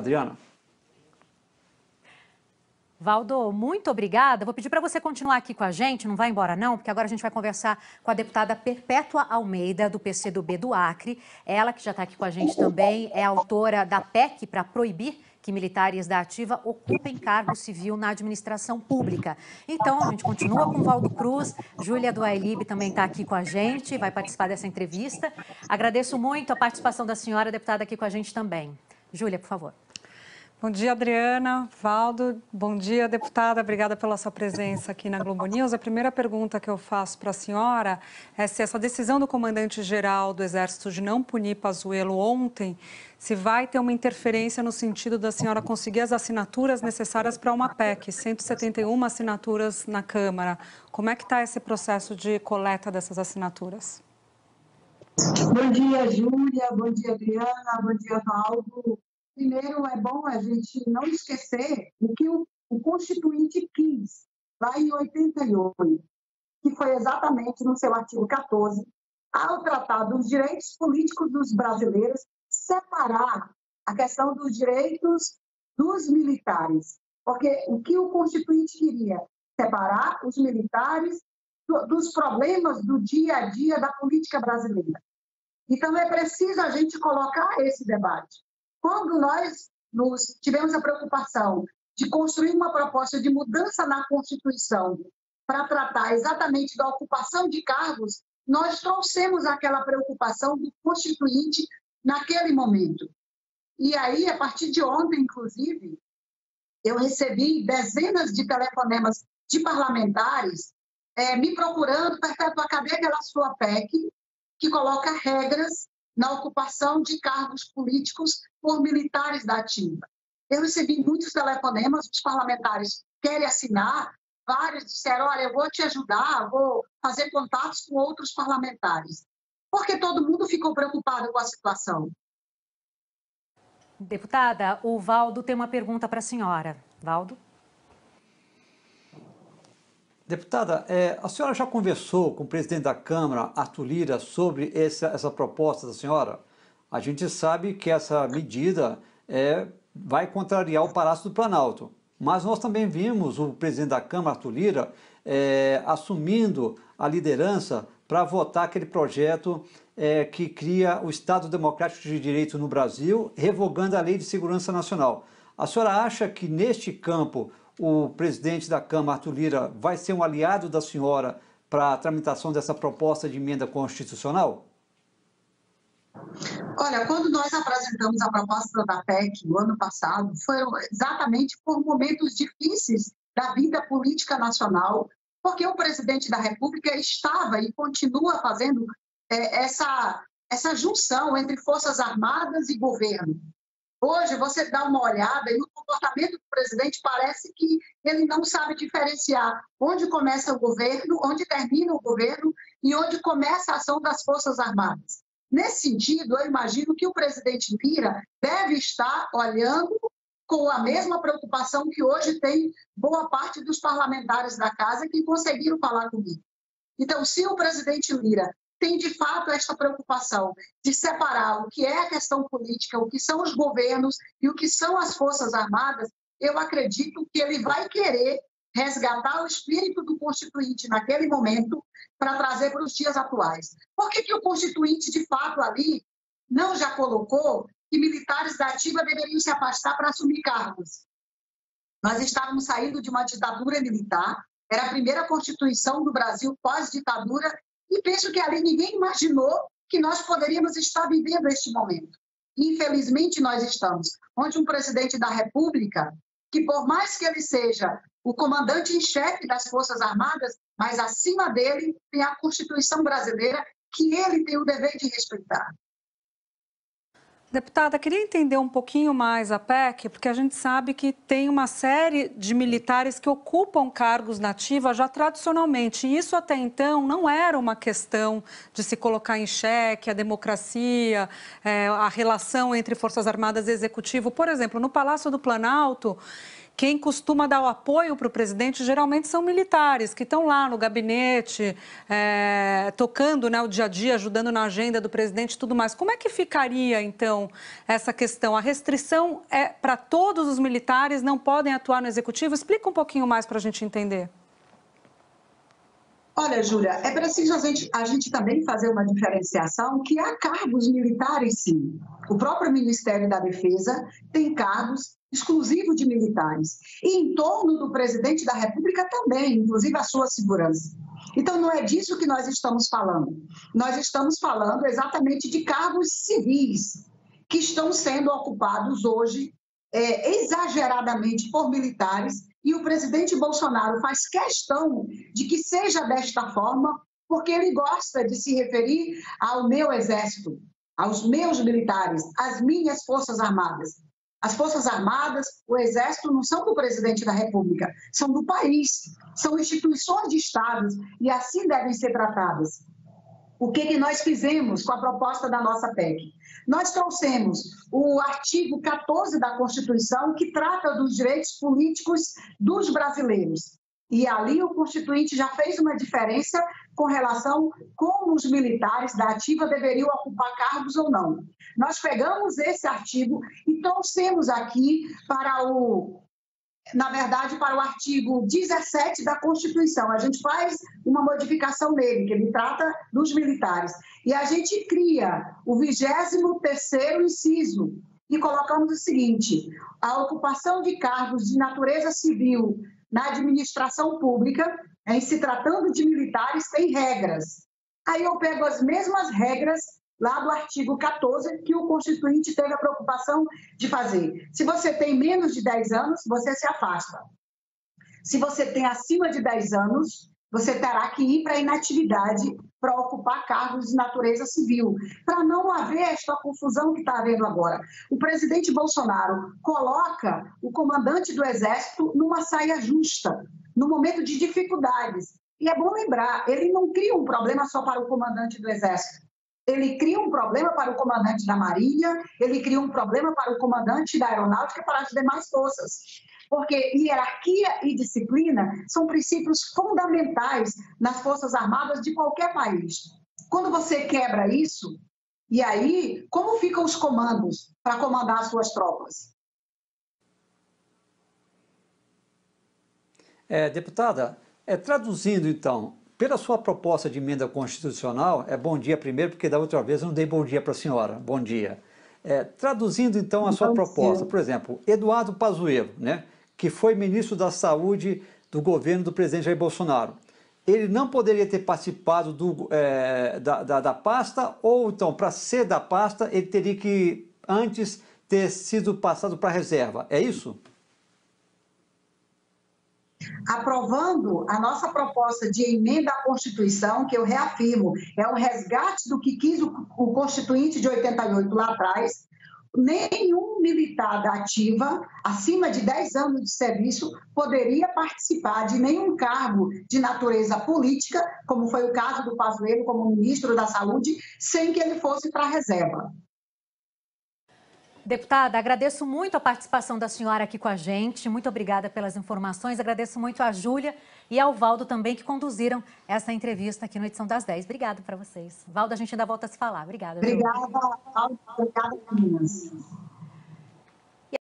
Adriana. Valdo, muito obrigada. Vou pedir para você continuar aqui com a gente, não vai embora não, porque agora a gente vai conversar com a deputada Perpétua Almeida, do PCdoB do Acre. Ela, que já está aqui com a gente também, é autora da PEC para proibir que militares da ativa ocupem cargo civil na administração pública. Então, a gente continua com o Valdo Cruz, Júlia do Ailib também está aqui com a gente, vai participar dessa entrevista. Agradeço muito a participação da senhora, deputada, aqui com a gente também. Júlia, por favor. Bom dia, Adriana, Valdo. Bom dia, deputada. Obrigada pela sua presença aqui na Globo News. A primeira pergunta que eu faço para a senhora é se essa decisão do comandante-geral do Exército de não punir Pazuello ontem, se vai ter uma interferência no sentido da senhora conseguir as assinaturas necessárias para uma PEC, 171 assinaturas na Câmara. Como é que está esse processo de coleta dessas assinaturas? Bom dia, Júlia. Bom dia, Adriana. Bom dia, Valdo. Primeiro, é bom a gente não esquecer o que o Constituinte quis, lá em 88, que foi exatamente no seu artigo 14, ao tratar dos direitos políticos dos brasileiros, separar a questão dos direitos dos militares. Porque o que o Constituinte queria? Separar os militares dos problemas do dia a dia da política brasileira. Então, é preciso a gente colocar esse debate. Quando nós tivemos a preocupação de construir uma proposta de mudança na Constituição para tratar exatamente da ocupação de cargos, nós trouxemos aquela preocupação do Constituinte naquele momento. E aí, a partir de ontem, inclusive, eu recebi dezenas de telefonemas de parlamentares me procurando, Perpétua, cadê aquela sua PEC que coloca regras na ocupação de cargos políticos por militares da ativa. Eu recebi muitos telefonemas, os parlamentares querem assinar, vários disseram, olha, eu vou te ajudar, vou fazer contatos com outros parlamentares. Porque todo mundo ficou preocupado com a situação. Deputada, o Valdo tem uma pergunta para a senhora. Valdo? Deputada, a senhora já conversou com o presidente da Câmara, Arthur Lira, sobre essa proposta da senhora? A gente sabe que essa medida vai contrariar o Palácio do Planalto, mas nós também vimos o presidente da Câmara, Arthur Lira, assumindo a liderança para votar aquele projeto que cria o Estado Democrático de Direito no Brasil, revogando a Lei de Segurança Nacional. A senhora acha que neste campo o presidente da Câmara, Arthur Lira, vai ser um aliado da senhora para a tramitação dessa proposta de emenda constitucional? Olha, quando nós apresentamos a proposta da PEC no ano passado, foram exatamente por momentos difíceis da vida política nacional, porque o presidente da República estava e continua fazendo essa junção entre Forças Armadas e governo. Hoje, você dá uma olhada e o comportamento do presidente parece que ele não sabe diferenciar onde começa o governo, onde termina o governo e onde começa a ação das Forças Armadas. Nesse sentido, eu imagino que o presidente Lira deve estar olhando com a mesma preocupação que hoje tem boa parte dos parlamentares da casa que conseguiram falar comigo. Então, se o presidente Lira tem, de fato, esta preocupação de separar o que é a questão política, o que são os governos e o que são as Forças Armadas, eu acredito que ele vai querer resgatar o espírito do Constituinte naquele momento para trazer para os dias atuais. Por que o Constituinte, de fato, ali não já colocou que militares da ativa deveriam se afastar para assumir cargos? Nós estávamos saindo de uma ditadura militar, era a primeira Constituição do Brasil pós-ditadura, e penso que ali ninguém imaginou que nós poderíamos estar vivendo este momento. Infelizmente, nós estamos, onde um presidente da República, que por mais que ele seja o comandante em chefe das Forças Armadas, mas acima dele tem a Constituição brasileira, que ele tem o dever de respeitar. Deputada, queria entender um pouquinho mais a PEC, porque a gente sabe que tem uma série de militares que ocupam cargos na ativa já tradicionalmente. E isso até então não era uma questão de se colocar em xeque a democracia, a relação entre Forças Armadas e Executivo. Por exemplo, no Palácio do Planalto, quem costuma dar o apoio para o presidente geralmente são militares, que estão lá no gabinete, tocando, né, o dia a dia, ajudando na agenda do presidente e tudo mais. Como é que ficaria, então, essa questão? A restrição é para todos os militares, não podem atuar no executivo? Explica um pouquinho mais para a gente entender. Olha, Júlia, é preciso a gente também fazer uma diferenciação que há cargos militares, sim. O próprio Ministério da Defesa tem cargos exclusivos de militares. E em torno do presidente da República também, inclusive a sua segurança. Então, não é disso que nós estamos falando. Nós estamos falando exatamente de cargos civis que estão sendo ocupados hoje exageradamente por militares, e o presidente Bolsonaro faz questão de que seja desta forma, porque ele gosta de se referir ao meu exército, aos meus militares, às minhas forças armadas. As forças armadas, o exército não são do presidente da República, são do país, são instituições de Estado e assim devem ser tratadas. O que nós fizemos com a proposta da nossa PEC? Nós trouxemos o artigo 14 da Constituição, que trata dos direitos políticos dos brasileiros. E ali o Constituinte já fez uma diferença com relação a como os militares da ativa deveriam ocupar cargos ou não. Nós pegamos esse artigo e trouxemos aqui para para o artigo 17 da Constituição. A gente faz uma modificação nele, que ele trata dos militares. E a gente cria o 23º inciso e colocamos o seguinte: a ocupação de cargos de natureza civil na administração pública, em se tratando de militares, tem regras. Aí eu pego as mesmas regras lá do artigo 14, que o Constituinte teve a preocupação de fazer. Se você tem menos de 10 anos, você se afasta. Se você tem acima de 10 anos, você terá que ir para a inatividade para ocupar cargos de natureza civil, para não haver esta confusão que está havendo agora. O presidente Bolsonaro coloca o comandante do Exército numa saia justa, no momento de dificuldades. E é bom lembrar, ele não cria um problema só para o comandante do Exército. Ele cria um problema para o comandante da Marinha, ele cria um problema para o comandante da Aeronáutica e para as demais forças. Porque hierarquia e disciplina são princípios fundamentais nas Forças Armadas de qualquer país. Quando você quebra isso, e aí, como ficam os comandos para comandar as suas tropas? Deputada, traduzindo então, pela sua proposta de emenda constitucional, bom dia primeiro, porque da outra vez eu não dei bom dia para a senhora, bom dia. Traduzindo então a sua proposta, por exemplo, Eduardo Pazuello, né, que foi ministro da Saúde do governo do presidente Jair Bolsonaro, ele não poderia ter participado da pasta, ou então, para ser da pasta, ele teria que antes ter sido passado para a reserva, é isso? Aprovando a nossa proposta de emenda à Constituição, que eu reafirmo, é um resgate do que quis o Constituinte de 88 lá atrás, nenhum militar da ativa, acima de 10 anos de serviço, poderia participar de nenhum cargo de natureza política, como foi o caso do Pazuello como ministro da Saúde, sem que ele fosse para a reserva. Deputada, agradeço muito a participação da senhora aqui com a gente. Muito obrigada pelas informações. Agradeço muito a Júlia e ao Valdo também, que conduziram essa entrevista aqui no Edição das 10. Obrigada para vocês. Valdo, a gente ainda volta a se falar. Obrigada. Obrigada, Valdo. Obrigada, meninas.